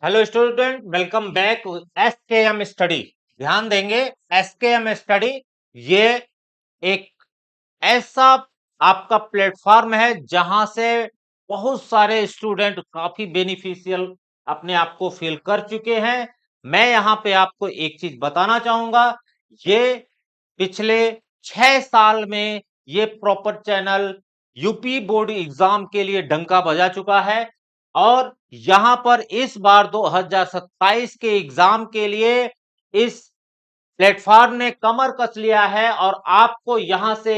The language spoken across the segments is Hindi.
Hello student, welcome back SKM study. ध्यान देंगे, एसकेएम स्टडी ये एक ऐसा आपका प्लेटफॉर्म है जहां से बहुत सारे स्टूडेंट काफी बेनिफिशियल अपने आप को फील कर चुके हैं। मैं यहाँ पे आपको एक चीज बताना चाहूंगा। ये पिछले 6 साल में ये proper channel UP board exam के लिए डंका बजा चुका है और यहाँ पर इस बार 2027 के एग्जाम के लिए इस प्लेटफॉर्म ने कमर कस लिया है और आपको यहां से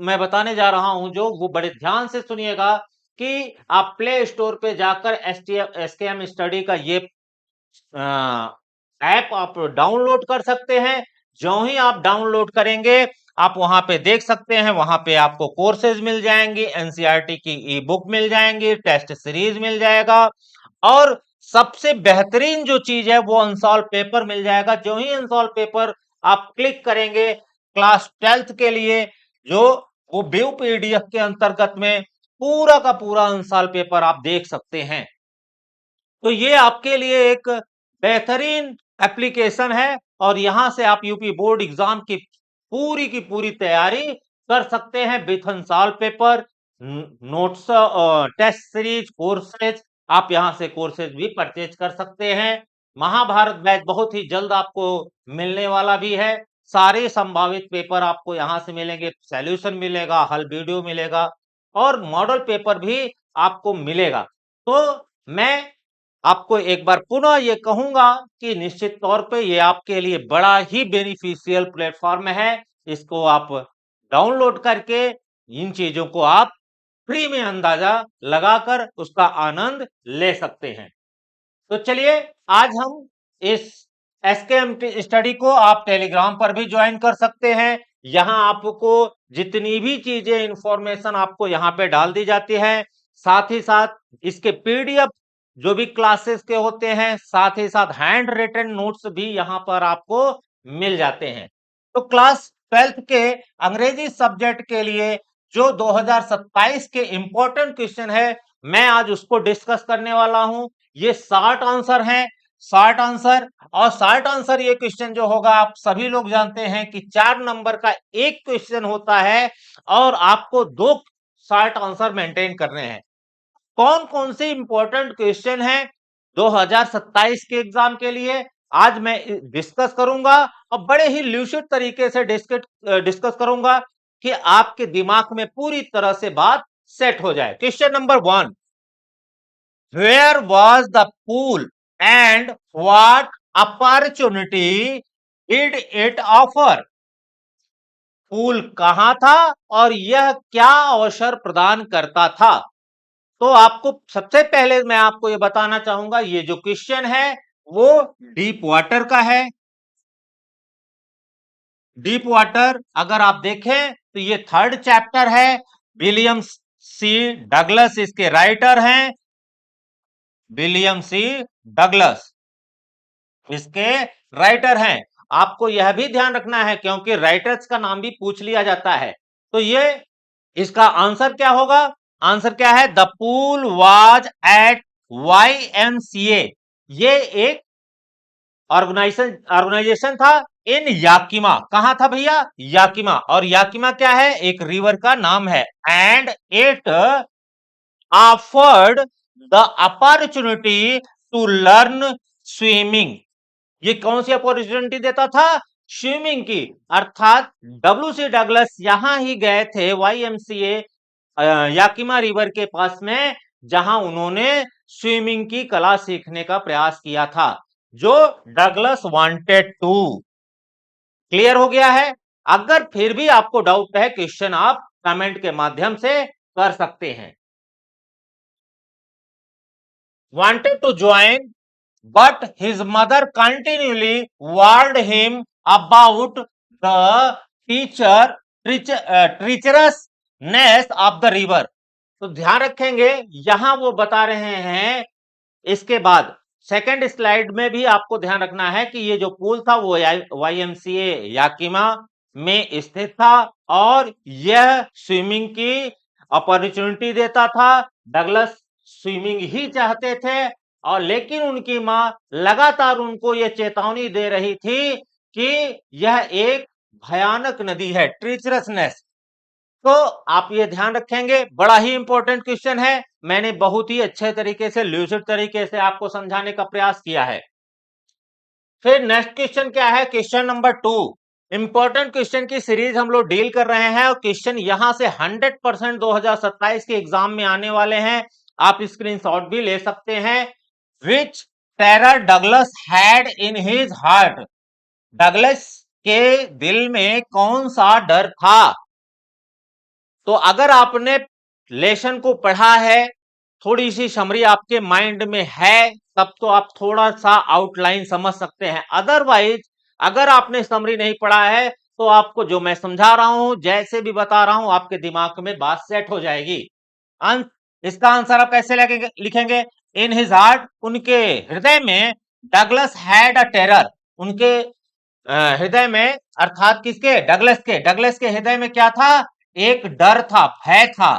मैं बताने जा रहा हूं जो वो बड़े ध्यान से सुनिएगा कि आप प्ले स्टोर पे जाकर एसकेएम स्टडी का ये ऐप आप डाउनलोड कर सकते हैं। जो ही आप डाउनलोड करेंगे आप वहां पे देख सकते हैं, वहां पे आपको कोर्सेज मिल जाएंगी, एनसीईआरटी की ई बुक मिल जाएंगी, टेस्ट सीरीज मिल जाएगा और सबसे बेहतरीन जो चीज है वो अनसॉल्व पेपर मिल जाएगा। जो ही अनसॉल्व पेपर आप क्लिक करेंगे क्लास 12th के लिए, जो वो व्यू पीडीएफ के अंतर्गत में पूरा का पूरा अनसॉल्व पेपर आप देख सकते हैं। तो ये आपके लिए एक बेहतरीन एप्लीकेशन है और यहां से आप यूपी बोर्ड एग्जाम की पूरी तैयारी कर सकते हैं with unsolved paper, notes, test series, courses. आप यहां से कोर्सेज भी परचेज कर सकते हैं। महाभारत बैच बहुत ही जल्द आपको मिलने वाला भी है। सारे संभावित पेपर आपको यहां से मिलेंगे, सॉल्यूशन मिलेगा, हल वीडियो मिलेगा और मॉडल पेपर भी आपको मिलेगा। तो मैं आपको एक बार पुनः ये कहूंगा कि निश्चित तौर पे ये आपके लिए बड़ा ही बेनिफिशियल प्लेटफॉर्म है। इसको आप डाउनलोड करके इन चीजों को आप फ्री में अंदाजा लगाकर उसका आनंद ले सकते हैं। तो चलिए, आज हम इस एसकेएम स्टडी को आप टेलीग्राम पर भी ज्वाइन कर सकते हैं। यहाँ आपको जितनी भी चीजें इंफॉर्मेशन आपको यहाँ पे डाल दी जाती है, साथ ही साथ इसके पीडीएफ जो भी क्लासेस के होते हैं, साथ ही साथ हैंड रिटन नोट्स भी यहाँ पर आपको मिल जाते हैं। तो क्लास 12th के अंग्रेजी सब्जेक्ट के लिए जो 2027 के इंपॉर्टेंट क्वेश्चन है, मैं आज उसको डिस्कस करने वाला हूं। ये 60 आंसर हैं, 60 आंसर। और 60 आंसर ये क्वेश्चन जो होगा, आप सभी लोग जानते हैं कि 4 नंबर का एक क्वेश्चन होता है और आपको 2 60 आंसर मेंटेन करने हैं। कौन कौन से इंपॉर्टेंट क्वेश्चन है 2027 के एग्जाम के लिए, आज मैं डिस्कस करूंगा और बड़े ही ल्यूसिड तरीके से डिस्कस करूंगा कि आपके दिमाग में पूरी तरह से बात सेट हो जाए। Question number 1, where was the pool and what opportunity did it offer? Pool कहां था और यह क्या अवसर प्रदान करता था? तो आपको सबसे पहले मैं आपको ये बताना चाहूंगा, ये जो क्वेश्चन है वो डीप वाटर का है। डीप वाटर अगर आप देखें तो ये 3rd चैप्टर है। विलियम सी डगलस इसके राइटर हैं, विलियम सी डगलस इसके राइटर हैं। आपको यह भी ध्यान रखना है क्योंकि राइटर्स का नाम भी पूछ लिया जाता है। तो ये इसका आंसर क्या होगा? आंसर क्या है? The pool was at YMCA। ये एक ऑर्गेनाइजेशन था इन याकिमा। कहां था भैया? याकिमा। और याकिमा क्या है? एक रिवर का नाम है। And it offered the opportunity to learn swimming. ये कौन सी अपॉर्चुनिटी देता था? स्विमिंग की। अर्थात WC डगलस यहां ही गए थे YMCA याकिमा रिवर के पास में, जहां उन्होंने स्विमिंग की कला सीखने का प्रयास किया था, जो डगलस वांटेड टू। क्लियर हो गया है? अगर फिर भी आपको डाउट है, क्वेश्चन आप कमेंट के माध्यम से कर सकते हैं। Wanted to join but his mother continually warned him about the treacherousness of the river। तो ध्यान रखेंगे, यहां वो बता रहे हैं। इसके बाद सेकंड स्लाइड में भी आपको ध्यान रखना है कि ये जो पूल था वो YMCA याकिमा में स्थित था और यह स्विमिंग की अपॉर्चुनिटी देता था। डगलस स्विमिंग ही चाहते थे और लेकिन उनकी मां लगातार उनको यह चेतावनी दे रही थी कि यह एक भयानक नदी है, ट्रीचरसनेस। तो आप ये ध्यान रखेंगे, बड़ा ही इंपॉर्टेंट क्वेश्चन है। मैंने बहुत ही अच्छे तरीके से, ल्यूसिड तरीके से आपको समझाने का प्रयास किया है। फिर नेक्स्ट क्वेश्चन क्या है, क्वेश्चन नंबर 2। इंपॉर्टेंट क्वेश्चन की सीरीज हम लोग डील कर रहे हैं और क्वेश्चन यहां से 100% 2027 के एग्जाम में आने वाले हैं। आप स्क्रीनशॉट भी ले सकते हैं। Which terror Douglas had in his heart. Douglas के दिल में कौन सा डर था? तो अगर आपने लेसन को पढ़ा है, थोड़ी सी समरी आपके माइंड में है, तब तो आप थोड़ा सा आउटलाइन समझ सकते हैं। अदरवाइज अगर आपने समरी नहीं पढ़ा है तो आपको जो मैं समझा रहा हूं, जैसे भी बता रहा हूं, आपके दिमाग में बात सेट हो जाएगी। इसका आंसर आप कैसे लिखेंगे? इन हिज हार्ट, उनके हृदय में, डगलस हैड अ टेरर, उनके हृदय में, अर्थात किसके? डगलस के हृदय में क्या था? एक डर था, भय था,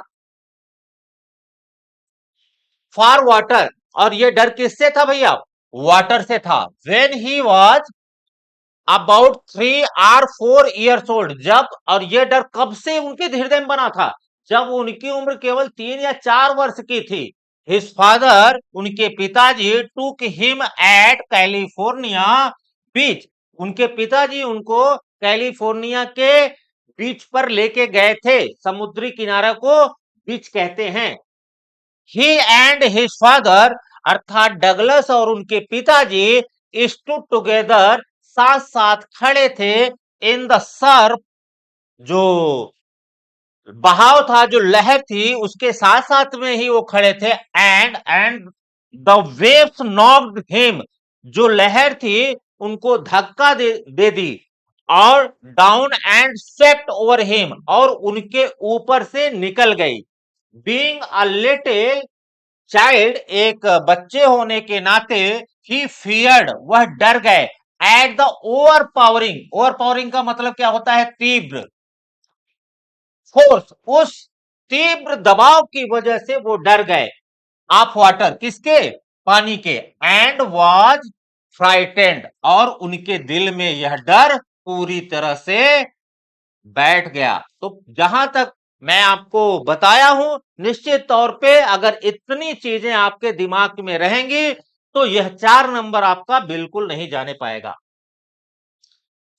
फॉर वाटर। और ये डर किससे था भैया? वाटर से था। When he was about 3 or 4 years old, जब, और ये डर कब से उनके हृदय में बना था? जब उनकी उम्र केवल 3 या 4 वर्ष की थी। हिज फादर, उनके पिताजी, टूक हिम एट कैलिफोर्निया बीच, उनके पिताजी उनको कैलिफोर्निया के बीच पर लेके गए थे। समुद्री किनारे को बीच कहते हैं। ही एंड हिज फादर, अर्थात डगलस और उनके पिताजी, स्टूड टुगेदर, साथ साथ खड़े थे, इन द सर्फ, जो बहाव था, जो लहर थी, उसके साथ साथ में ही वो खड़े थे। And the waves knocked him, जो लहर थी उनको धक्का दे दी, और down and swept over him, और उनके ऊपर से निकल गई। बीइंग अ लिटिल चाइल्ड, एक बच्चे होने के नाते, ही फियर्ड, वह डर गए, एट द ओवरपावरिंग का मतलब क्या होता है? तीव्र, फोर्स, उस तीव्र दबाव की वजह से वो डर गए। ऑफ वाटर, किसके? पानी के। एंड वाज फ्राइटेंड, और उनके दिल में यह डर पूरी तरह से बैठ गया। तो जहां तक मैं आपको बताया हूं, निश्चित तौर पे अगर इतनी चीजें आपके दिमाग में रहेंगी तो यह 4 नंबर आपका बिल्कुल नहीं जाने पाएगा।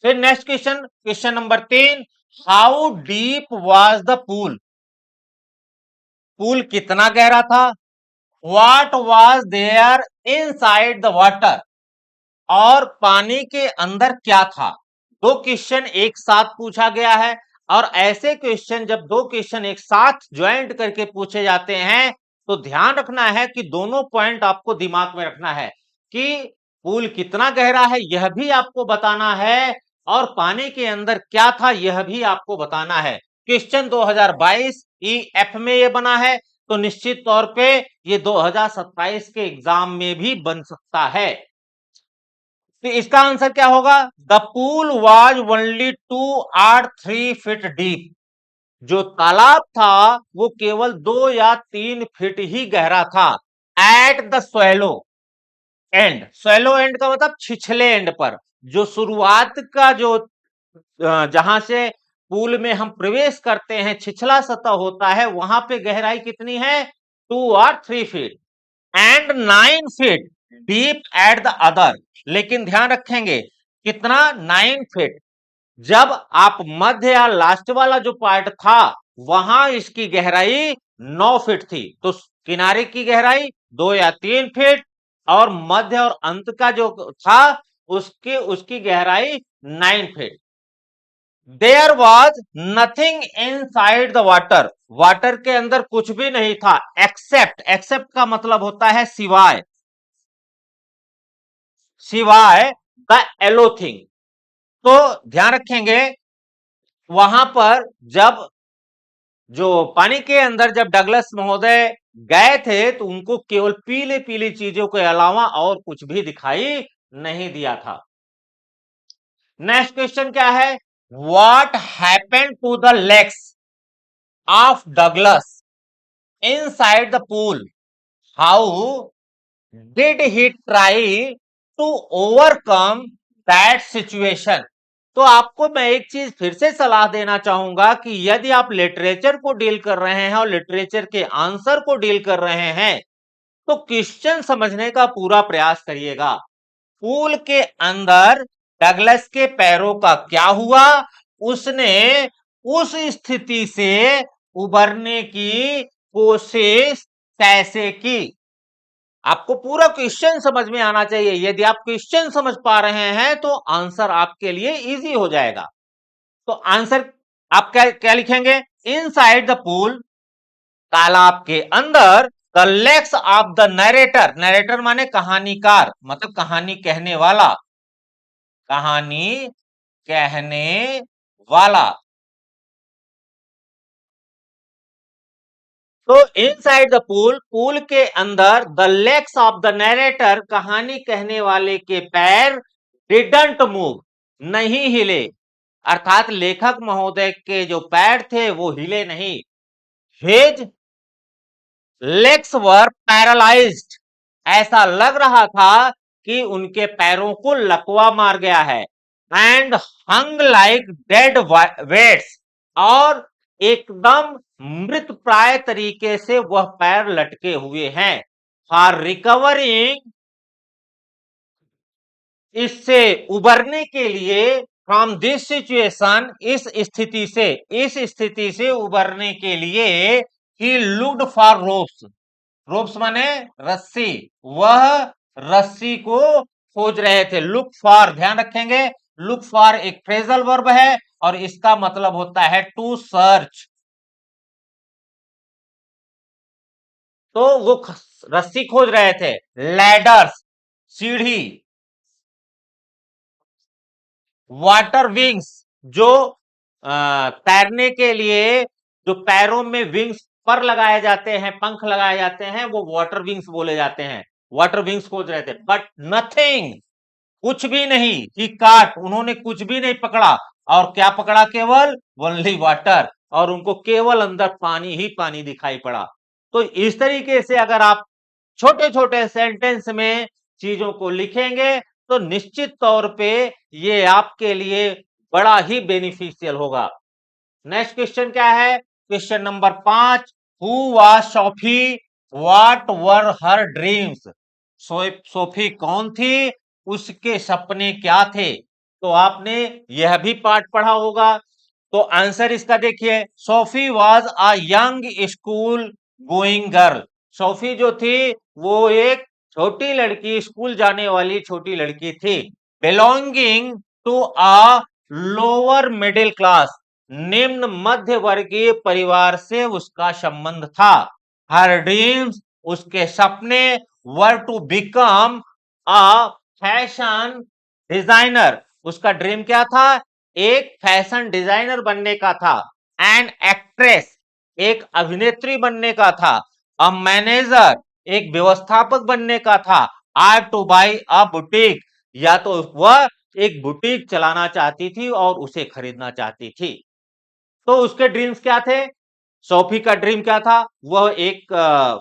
फिर next question, question number 3। How deep was the pool? Pool कितना गहरा था? What was there inside the water, और पानी के अंदर क्या था? 2 क्वेश्चन एक साथ पूछा गया है, और ऐसे क्वेश्चन जब 2 क्वेश्चन एक साथ ज्वाइंट करके पूछे जाते हैं तो ध्यान रखना है कि दोनों पॉइंट आपको दिमाग में रखना है कि पूल कितना गहरा है यह भी आपको बताना है, और पानी के अंदर क्या था यह भी आपको बताना है। क्वेश्चन 2022 EF में यह बना है, तो निश्चित तौर पे ये 2027 के एग्जाम में भी बन सकता है। तो इसका आंसर क्या होगा? The pool was only 2 or 3 feet deep, जो तालाब था वो केवल 2 या 3 फीट ही गहरा था। At the swallow and, swallow and का मतलब छिछले एंड पर, जो शुरुआत का जो जहां से पूल में हम प्रवेश करते हैं, छिछला सतह होता है, वहां पे गहराई कितनी है? 2 or 3 feet, and 9 feet deep at the other. लेकिन ध्यान रखेंगे कितना? 9 फीट। जब आप मध्य या लास्ट वाला जो पार्ट था वहां इसकी गहराई 9 फीट थी, तो किनारे की गहराई 2 या 3 फीट, और मध्य और अंत का जो था उसकी गहराई 9 feet. There was nothing inside the water, water के अंदर कुछ भी नहीं था, एक्सेप्ट का मतलब होता है सिवाय, द एलोथिंग। तो ध्यान रखेंगे वहां पर जब जो पानी के अंदर जब डगलस महोदय गए थे तो उनको केवल पीले पीली चीजों के अलावा और कुछ भी दिखाई नहीं दिया था। नेक्स्ट क्वेश्चन क्या है? What happened to the legs of Douglas inside the pool? How did he try to overcome that situation. तो आपको मैं एक चीज फिर से सलाह देना चाहूंगा कि यदि आप लिटरेचर को डील कर रहे हैं और लिटरेचर के आंसर को डील कर रहे हैं तो क्वेश्चन समझने का पूरा प्रयास करिएगा। पूल के अंदर डगलस के पैरों का क्या हुआ, उसने उस स्थिति से उबरने की कोशिश कैसे की। आपको पूरा क्वेश्चन समझ में आना चाहिए। यदि आप क्वेश्चन समझ पा रहे हैं तो आंसर आपके लिए इजी हो जाएगा। तो आंसर आप क्या क्या लिखेंगे? इनसाइड द पूल, तालाब के अंदर, the legs of the narrator, narrator माने कहानीकार, मतलब कहानी कहने वाला, कहानी कहने वाला। तो इनसाइड द पूल, पूल के अंदर, the legs of the narrator, कहानी कहने वाले के पैर, डिडंट मूव, नहीं हिले, अर्थात लेखक महोदय के जो पैर थे वो हिले नहीं। हिज लेग्स वर पैरालाइज्ड, ऐसा लग रहा था कि उनके पैरों को लकवा मार गया है। And hung like dead weights, और एकदम मृत प्राय तरीके से वह पैर लटके हुए हैं। फॉर रिकवरिंग, इससे उबरने के लिए, फ्रॉम दिस सिचुएशन, इस स्थिति से उबरने के लिए, he looked for ropes, ropes माने रस्सी, वह रस्सी को खोज रहे थे। लुक फॉर, ध्यान रखेंगे, लुक फॉर एक फ्रेजल वर्ब है और इसका मतलब होता है टू सर्च। तो वो रस्सी खोज रहे थे। लैडर्स, सीढ़ी। वाटर विंग्स, जो तैरने के लिए जो पैरों में विंग्स पर लगाए जाते हैं, पंख लगाए जाते हैं, वो वाटर विंग्स बोले जाते हैं। वाटर विंग्स खोज रहे थे। बट नथिंग, कुछ भी नहीं। ही काट, उन्होंने कुछ भी नहीं पकड़ा। और क्या पकड़ा? केवल ओनली वाटर, और उनको केवल अंदर पानी ही पानी दिखाई पड़ा। तो इस तरीके से अगर आप छोटे छोटे सेंटेंस में चीजों को लिखेंगे तो निश्चित तौर पे ये आपके लिए बड़ा ही बेनिफिशियल होगा। नेक्स्ट क्वेश्चन क्या है? Question number 5, who was Sophie, what were her dreams. Sophie कौन थी, उसके सपने क्या थे? तो आपने यह भी पाठ पढ़ा होगा। तो आंसर इसका देखिए, Sophie was a young school going girl. Sophie जो थी वो एक छोटी लड़की, स्कूल जाने वाली छोटी लड़की थी। Belonging to a lower middle class, निम्न मध्य वर्गीय परिवार से उसका संबंध था। हर ड्रीम्स, उसके सपने, were to become a fashion designer, उसका ड्रीम क्या था? एक फैशन डिजाइनर बनने का था। एंड एक्ट्रेस, एक अभिनेत्री बनने का था। अ मैनेजर, एक व्यवस्थापक बनने का था। Or to buy a boutique, या तो वह एक बुटीक चलाना चाहती थी और उसे खरीदना चाहती थी। तो उसके ड्रीम्स क्या थे? सोफी का ड्रीम क्या था? वह एक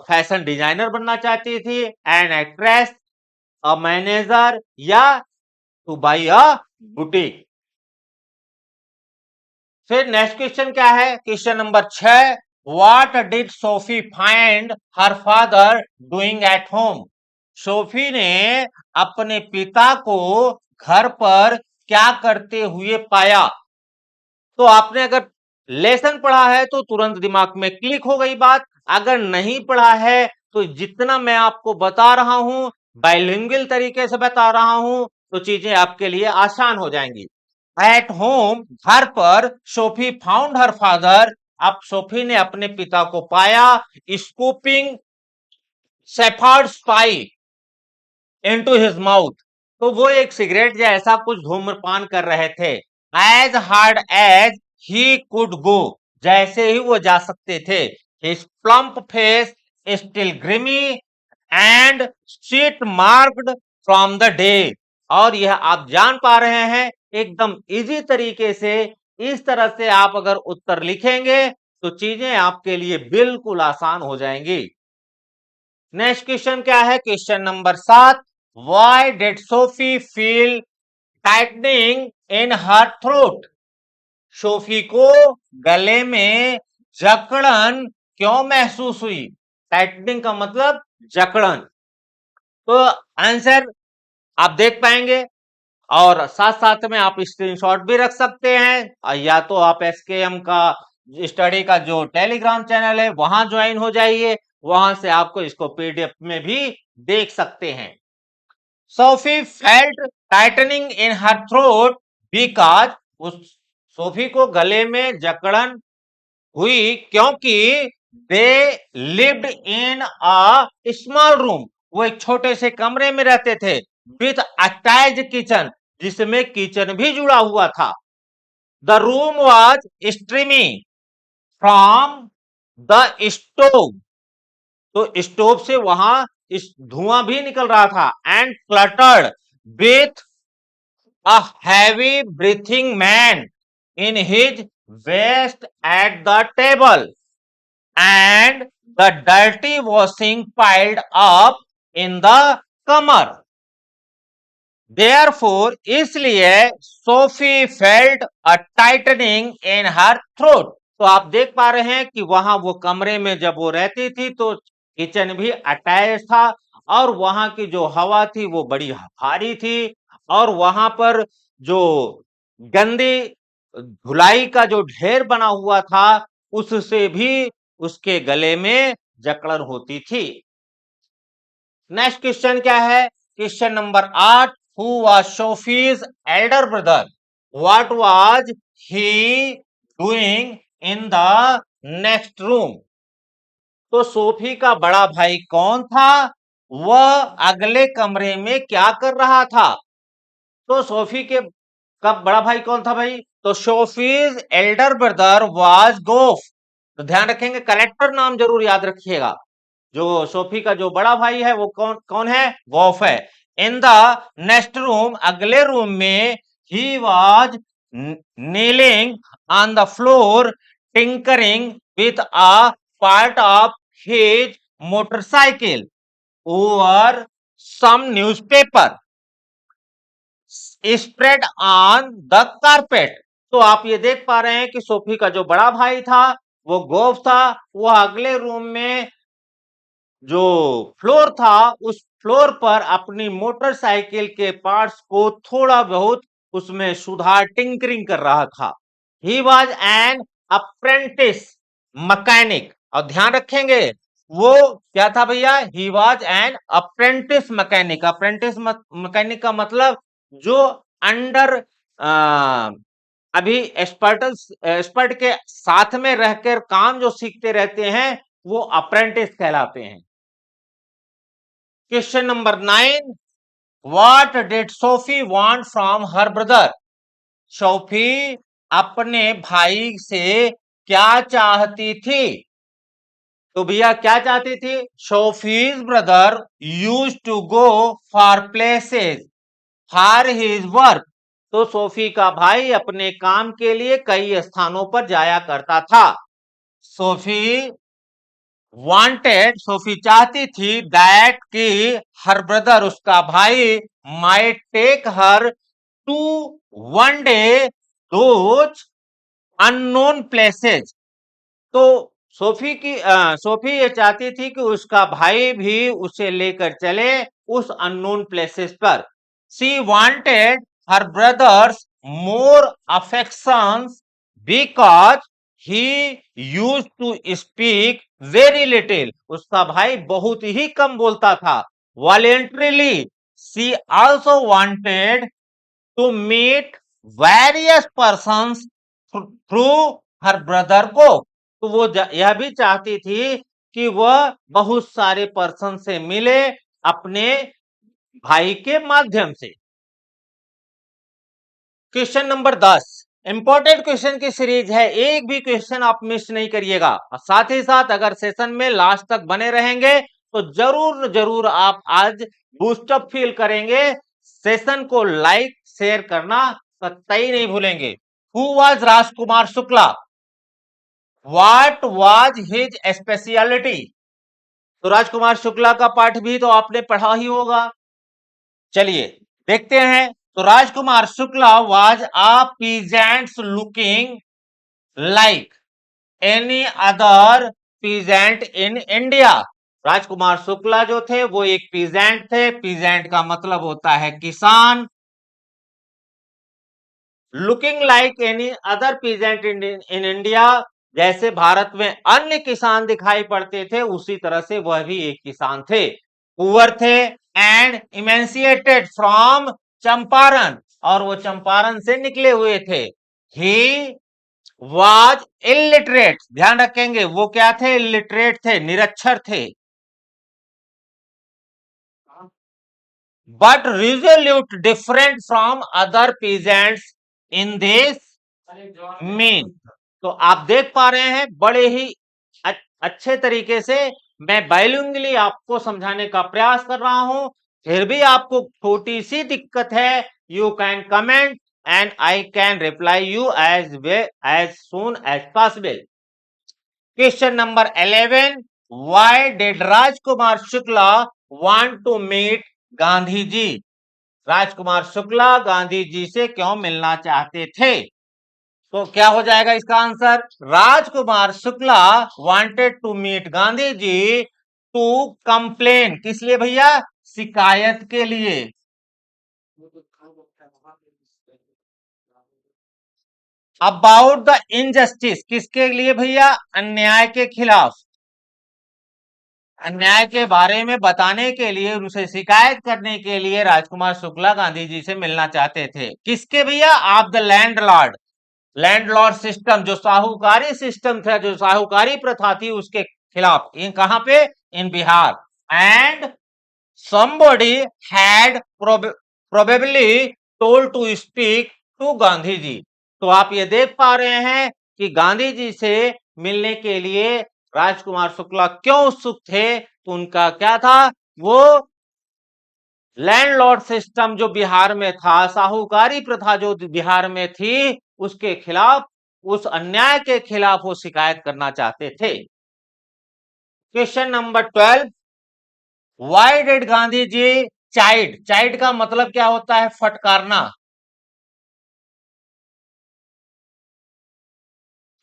फैशन डिजाइनर बनना चाहती थी, एन एक्ट्रेस, अ मैनेजर, या टू बाई अ बुटीक। फिर नेक्स्ट क्वेश्चन क्या है? Question number 6, what did Sophie find her father doing at home. Sophie ने अपने पिता को घर पर क्या करते हुए पाया? तो आपने अगर लेसन पढ़ा है तो तुरंत दिमाग में क्लिक हो गई बात। अगर नहीं पढ़ा है तो जितना मैं आपको बता रहा हूं, बाइलिंगुअल तरीके से बता रहा हूं, तो चीजें आपके लिए आसान हो जाएंगी। एट होम, घर पर, सोफी फाउंड हर फादर, अब सोफी ने अपने पिता को पाया, स्कूपिंग शेफर्ड्स पाई इनटू हिज माउथ। तो वो एक सिगरेट जैसा कुछ धूम्रपान कर रहे थे। As hard as he could go, जैसे ही वो जा सकते थे। His plump face still grimy and sheet marked from the day. और यह आप जान पा रहे हैं एकदम इजी तरीके से। इस तरह से आप अगर उत्तर लिखेंगे तो चीजें आपके लिए बिल्कुल आसान हो जाएंगी। नेक्स्ट क्वेश्चन क्या है? Question number 7, why did Sophie feel tightening in her throat? Sophie को गले में जकड़न क्यों महसूस हुई? टाइटनिंग का मतलब जकड़न। तो आंसर आप देख पाएंगे और साथ साथ में आप स्क्रीनशॉट भी रख सकते हैं, या तो आप एसकेएम का स्टडी का जो टेलीग्राम चैनल है वहां ज्वाइन हो जाइए, वहां से आपको इसको पीडीएफ में भी देख सकते हैं। Sophie felt tightening in her throat because, उस सोफी को गले में जकड़न हुई क्योंकि they lived in a small room, वो एक छोटे से कमरे में रहते थे, विथ अटैच्ड किचन, जिसमें किचन भी जुड़ा हुआ था। The room was steamy from the stove, तो स्टोव से वहां इस धुआं भी निकल रहा था। And cluttered with a heavy breathing man in his vest at the table and the dirty washing piled up in the Qamar. Therefore, इसलिए Sophie felt a tightening in her throat. तो आप देख पा रहे हैं कि वहां वो कमरे में जब वो रहती थी तो किचन भी अटैच था, और वहां की जो हवा थी वो बड़ी भारी थी, और वहां पर जो गंदी धुलाई का जो ढेर बना हुआ था उससे भी उसके गले में जकड़न होती थी। नेक्स्ट क्वेश्चन क्या है? Question number 8, who was Sophie's elder brother? What was he doing in the next room? तो सोफी का बड़ा भाई कौन था? वह अगले कमरे में क्या कर रहा था? तो सोफी के का बड़ा भाई कौन था भाई? तो सोफीज एल्डर ब्रदर वाज गोफ। तो ध्यान रखेंगे, करेक्टर नाम जरूर याद रखिएगा। जो सोफी का जो बड़ा भाई है वो कौन कौन है? गोफ है। इन द नेक्स्ट रूम, अगले रूम में, he was kneeling on the floor tinkering with a part of his motorcycle over some newspaper spread on the carpet. तो आप ये देख पा रहे हैं कि सोफी का जो बड़ा भाई था वो गोफ था, वो अगले रूम में जो फ्लोर था उस फ्लोर पर अपनी मोटरसाइकिल के पार्ट्स को थोड़ा बहुत उसमें सुधार टिंकरिंग कर रहा था। He was an apprentice mechanic. और ध्यान रखेंगे वो क्या था भैया? He was an apprentice mechanic. Apprentice mechanic का मतलब जो अंडर अभी एक्सपर्ट के साथ में रहकर काम जो सीखते रहते हैं वो अप्रेंटिस कहलाते हैं। Question number 9, what did Sophie want from her brother? Sophie अपने भाई से क्या चाहती थी? तो भैया क्या चाहती थी? Sophie's brother used to go for places for his work. तो सोफी का भाई अपने काम के लिए कई स्थानों पर जाया करता था। सोफी वांटेड, सोफी चाहती थी, दैट कि हर ब्रदर, उसका भाई, might take her to one day those unknown places. तो सोफी ये चाहती थी कि उसका भाई भी उसे लेकर चले उस अननोन प्लेसेस पर। She wanted her brother's more affections because he used to speak very little. उसका भाई बहुत ही कम बोलता था। Voluntarily she also wanted to meet various persons through her brother को। तो वो यह भी चाहती थी कि वह बहुत सारे पर्सन से मिले अपने भाई के माध्यम से। क्वेश्चन नंबर 10 इंपॉर्टेंट क्वेश्चन की सीरीज है, एक भी क्वेश्चन आप मिस नहीं करिएगा। और साथ ही साथ अगर सेशन में लास्ट तक बने रहेंगे तो जरूर जरूर आप आज बूस्टअप फील करेंगे। सेशन को लाइक शेयर करना कतई नहीं भूलेंगे। Who was Rajkumar Shukla? What was his speciality? तो राजकुमार शुक्ला का पाठ भी तो आपने पढ़ा ही होगा। चलिए देखते हैं। तो Rajkumar Shukla was a peasants looking like any other peasant in India. Rajkumar Shukla जो थे वो एक पीजेंट थे। पीजेंट का मतलब होता है किसान। Looking like any other peasant in India, जैसे भारत में अन्य किसान दिखाई पड़ते थे उसी तरह से वह भी एक किसान थे। पुअर थे एंड इमेंसिएटेड फ्रॉम चंपारण, और वो चंपारण से निकले हुए थे। ही वाज इलिटरेट, ध्यान रखेंगे वो क्या थे, इलिटरेट थे, निरक्षर थे। But resolute different from other peasants in this mean. तो आप देख पा रहे हैं बड़े ही अच्छे तरीके से मैं बाइलिंगुअली आपको समझाने का प्रयास कर रहा हूं। फिर भी आपको छोटी सी दिक्कत है, you can comment and I can reply you as soon as possible. Question number 11, why did Rajkumar Shukla want to meet Gandhi ji. Rajkumar Shukla Gandhi ji से क्यों मिलना चाहते थे? तो क्या हो जाएगा इसका answer, Rajkumar Shukla wanted to meet Gandhi ji to complain, किस लिए भैया, शिकायत के लिए। अबाउट द इनजस्टिस, किसके लिए भैया, अन्याय के खिलाफ, अन्याय के बारे में बताने के लिए, उनसे शिकायत करने के लिए राजकुमार शुक्ला गांधी जी से मिलना चाहते थे। किसके भैया, आप द लैंडलॉर्ड, लैंडलॉर्ड सिस्टम, जो साहूकारी सिस्टम था, जो साहूकारी प्रथा थी उसके खिलाफ। इन कहां पे, in Bihar. And somebody had probably told to speak to Gandhi ji. तो आप ये देख पा रहे हैं कि गांधी जी से मिलने के लिए राजकुमार शुक्ला क्यों उत्सुक थे। तो उनका क्या था, वो लैंडलॉर्ड सिस्टम जो बिहार में था, साहूकारी प्रथा जो बिहार में थी, उसके खिलाफ, उस अन्याय के खिलाफ वो शिकायत करना चाहते थे। Question number 12, why did Gandhi ji chide, chide का मतलब क्या होता है, फटकारना।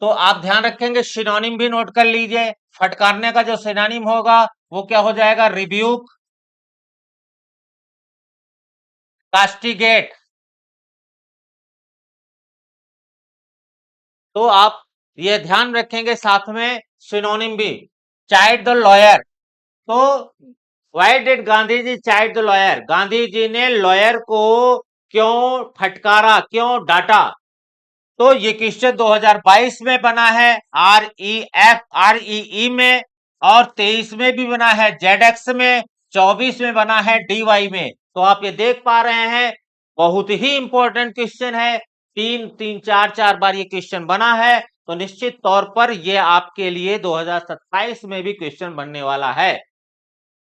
तो आप ध्यान रखेंगे, सिनोनिम भी नोट कर लीजिए। फटकारने का जो सिनोनिम होगा वो क्या हो जाएगा, रिब्यूक, कास्टिगेट। तो आप ये ध्यान रखेंगे साथ में सिनोनिम भी, चाइड द लॉयर। तो why did Gandhi ji chide the lawyer, Gandhi ji ने लॉयर को क्यों फटकारा, क्यों डांटा। तो ये क्वेश्चन 2022 में बना है REF में, और 23 में भी बना है ZX में, 24 में बना है DY में। तो आप ये देख पा रहे हैं बहुत ही इंपॉर्टेंट क्वेश्चन है, तीन चार चार बार ये क्वेश्चन बना है। तो निश्चित तौर पर ये आपके लिए 2027 में भी क्वेश्चन बनने वाला है।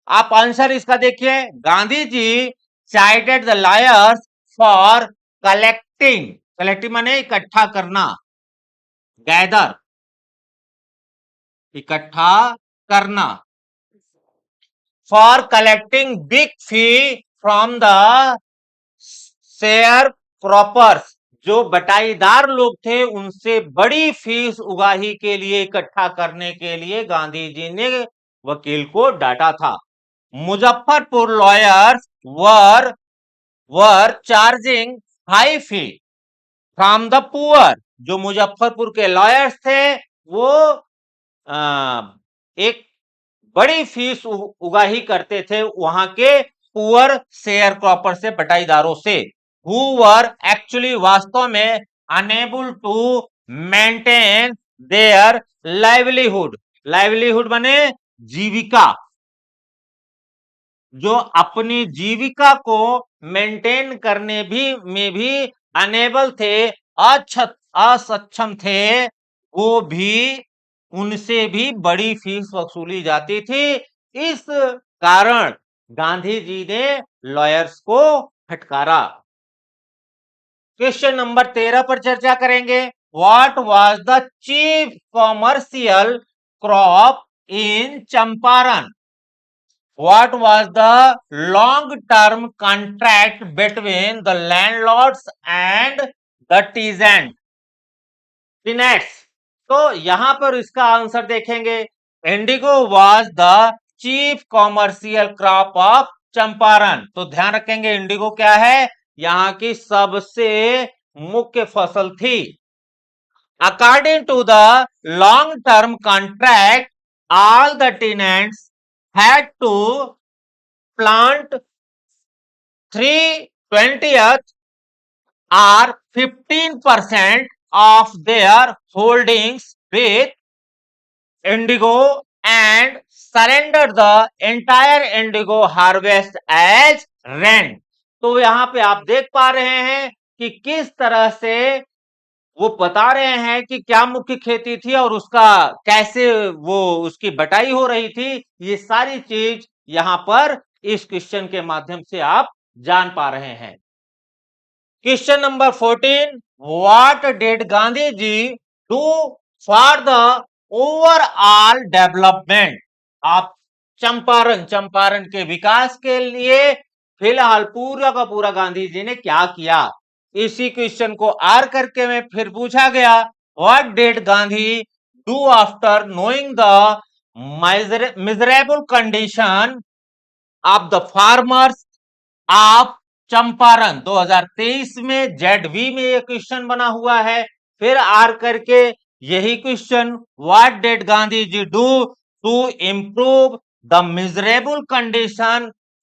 आप आंसर इसका देखिए, Gandhi ji chided the lawyers for collecting, collective माने इकट्ठा करना, गैदर, इकट्ठा करना, for collecting big fee from the sharecroppers, जो बटाईदार लोग थे उनसे बड़ी फीस उगाही के लिए, इकट्ठा करने के लिए गांधी जी ने वकील को डांटा था। Muzaffarpur lawyers were charging high fee from the poor, जो मुजफ्फरपुर के लॉयर्स थे वो एक बड़ी फीस उगाही करते थे वहां के पुअर शेयर क्रॉपर से, बटाईदारों से, हु वर एक्चुअली, वास्तव में, unable to maintain their livelihood, livelihood माने जीविका, जो अपनी जीविका को मेंटेन करने में भी अनेबल थे, असक्षम थे, वो भी, उनसे भी बड़ी फीस वसूली जाती थी। इस कारण गांधी जी ने लॉयर्स को फटकारा। क्वेश्चन नंबर 13 पर चर्चा करेंगे। What was the chief commercial crop in Champaran. What was the long-term contract between the landlords and the tenants? तो यहां पर इसका आंसर देखेंगे, Indigo was the chief commercial crop of Champaran. तो ध्यान रखेंगे इंडिगो क्या है, यहां की सबसे मुख्य फसल थी। According to the long-term contract, all the tenants had to plant 3/20 or 15% of their holdings with Indigo and surrender the entire Indigo harvest as rent। तो यहां पे आप देख पा रहे हैं कि किस तरह से वो बता रहे हैं कि क्या मुख्य खेती थी और उसका कैसे वो उसकी बटाई हो रही थी। ये सारी चीज यहां पर इस क्वेश्चन के माध्यम से आप जान पा रहे हैं। Question number 14, what did Gandhi ji do for the overall development of Champaran के विकास के लिए फिलहाल पूरा का पूरा गांधी जी ने क्या किया। इसी क्वेश्चन को आर करके में फिर पूछा गया, what did Gandhi do after knowing the miserable condition of the farmers of Champaran. 2023 में ZV में ये क्वेश्चन बना हुआ है। फिर आर करके यही question, what did Gandhi ji do to improve the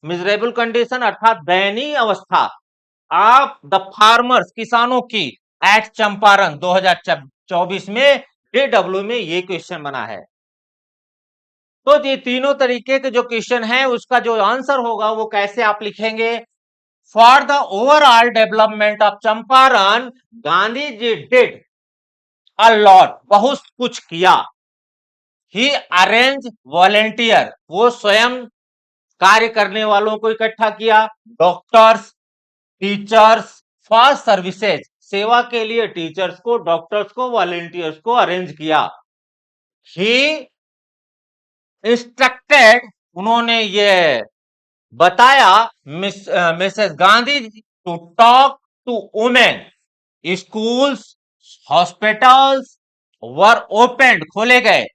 miserable condition अर्थात दयनीय अवस्था ऑफ द फार्मर्स किसानों की एट चंपारण। 2024 में DW में ये क्वेश्चन बना है। तो ये तीनों तरीके के जो क्वेश्चन है उसका जो आंसर होगा वो कैसे आप लिखेंगे, for the overall development of Champaran Gandhi ji did a lot, बहुत कुछ किया। ही अरेंज वॉलेंटियर, वो स्वयं कार्य करने वालों को इकट्ठा किया। डॉक्टर्स, टीचर्स फॉर सर्विसेज, सेवा के लिए टीचर्स को, डॉक्टर्स को, वॉलेंटियर्स को अरेंज किया। ही इंस्ट्रक्टेड, उन्होंने ये बताया Mrs Gandhi to talk to women, schools, hospitals were opened, खोले गए।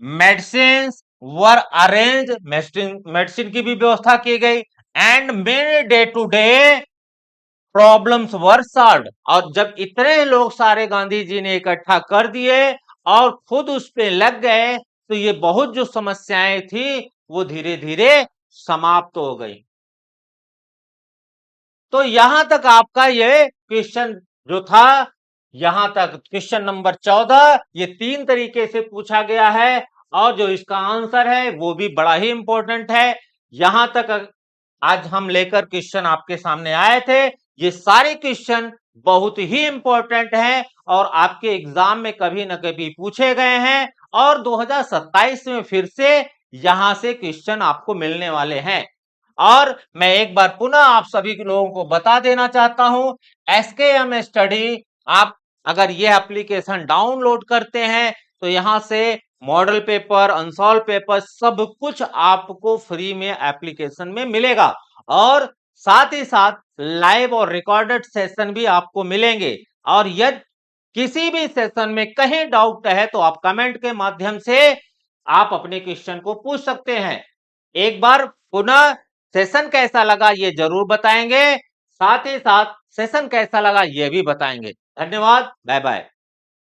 मेडिसिन वर अरेंज, मेडिसिन की भी व्यवस्था की गई। And many day to day problems were solved, और जब इतने लोग सारे गांधी जी ने इकट्ठा कर दिए और खुद उस पे लग गए तो ये बहुत जो समस्याएं थी वो धीरे धीरे समाप्त हो गई। तो यहां तक आपका ये क्वेश्चन जो था, यहां तक क्वेश्चन नंबर 14 ये 3 तरीके से पूछा गया है और जो इसका आंसर है वो भी बड़ा ही इंपॉर्टेंट है। यहां तक आज हम लेकर क्वेश्चन आपके सामने आए थे। ये सारे क्वेश्चन बहुत ही इंपॉर्टेंट हैं और आपके एग्जाम में कभी ना कभी पूछे गए हैं और 2027 में फिर से यहां से क्वेश्चन आपको मिलने वाले हैं। और मैं एक बार पुनः आप सभी लोगों को बता देना चाहता हूं, SKM स्टडी, आप अगर ये एप्लीकेशन डाउनलोड करते हैं तो यहां से मॉडल पेपर, अनसॉल्व पेपर सब कुछ आपको फ्री में एप्लीकेशन में मिलेगा और साथ ही साथ लाइव और रिकॉर्डेड सेशन भी आपको मिलेंगे। और यदि किसी भी सेशन में कहीं डाउट है तो आप कमेंट के माध्यम से आप अपने क्वेश्चन को पूछ सकते हैं। एक बार पुनः सेशन कैसा लगा ये जरूर बताएंगे, साथ ही साथ सेशन कैसा लगा ये भी बताएंगे। धन्यवाद, बाय बाय।